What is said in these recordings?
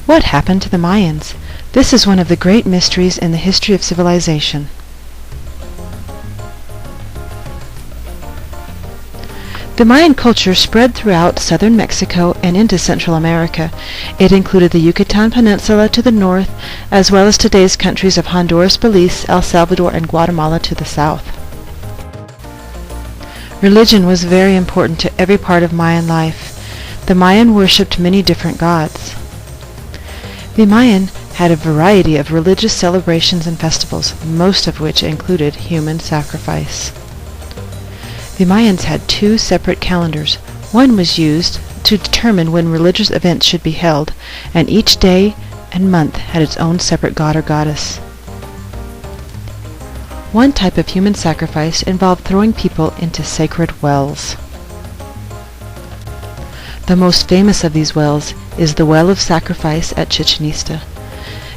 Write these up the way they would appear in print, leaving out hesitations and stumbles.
What happened to the Mayans? This is one of the great mysteries in the history of civilization. The Mayan culture spread throughout southern Mexico and into Central America. It included the Yucatan Peninsula to the north, as well as today's countries of Honduras, Belize, El Salvador, and Guatemala to the south. Religion was very important to every part of Mayan life. The Mayan worshipped many different gods. The Mayan had a variety of religious celebrations and festivals, most of which included human sacrifice. The Mayans had two separate calendars. One was used to determine when religious events should be held, and each day and month had its own separate god or goddess. One type of human sacrifice involved throwing people into sacred wells. The most famous of these wells is the well of sacrifice at Chichen Itza.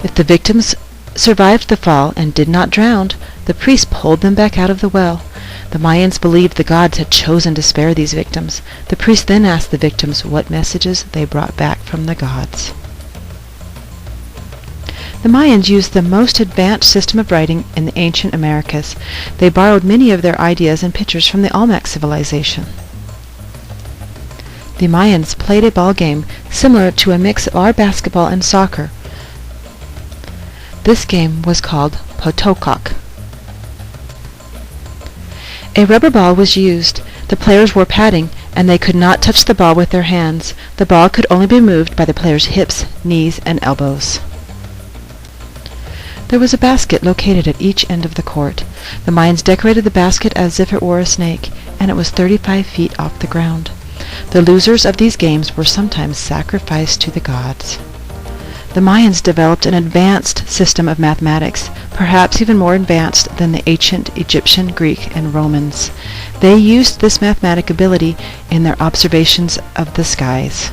If the victims survived the fall and did not drown, the priest pulled them back out of the well. The Mayans believed the gods had chosen to spare these victims. The priest then asked the victims what messages they brought back from the gods. The Mayans used the most advanced system of writing in the ancient Americas. They borrowed many of their ideas and pictures from the Olmec civilization. The Mayans played a ball game similar to a mix of our basketball and soccer. This game was called potokok. A rubber ball was used. The players wore padding, and they could not touch the ball with their hands. The ball could only be moved by the players' hips, knees, and elbows. There was a basket located at each end of the court. The Mayans decorated the basket as if it were a snake, and it was 35 feet off the ground. The losers of these games were sometimes sacrificed to the gods. The Mayans developed an advanced system of mathematics, perhaps even more advanced than the ancient Egyptian, Greek, and Romans. They used this mathematic ability in their observations of the skies.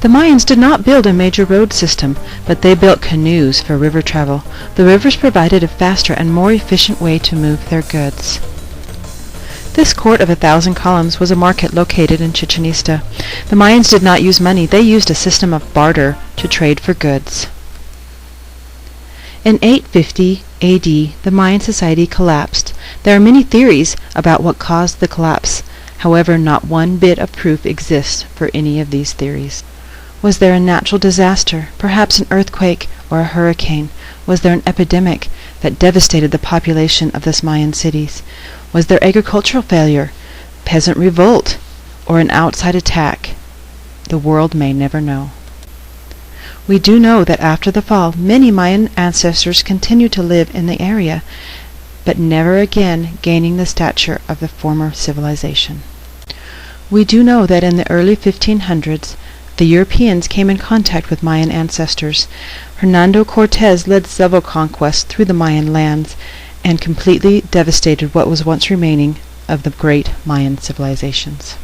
The Mayans did not build a major road system, but they built canoes for river travel. The rivers provided a faster and more efficient way to move their goods. This court of 1,000 columns was a market located in Chichen Itza. The Mayans did not use money. They used a system of barter to trade for goods. In 850 AD, the Mayan society collapsed. There are many theories about what caused the collapse. However, not one bit of proof exists for any of these theories. Was there a natural disaster, perhaps an earthquake or a hurricane? Was there an epidemic that devastated the population of the Mayan cities? Was there agricultural failure, peasant revolt, or an outside attack? The world may never know. We do know that after the fall, many Mayan ancestors continued to live in the area, but never again gaining the stature of the former civilization. We do know that in the early 1500s, the Europeans came in contact with Mayan ancestors. Hernando Cortés led several conquests through the Mayan lands and completely devastated what was once remaining of the great Mayan civilizations.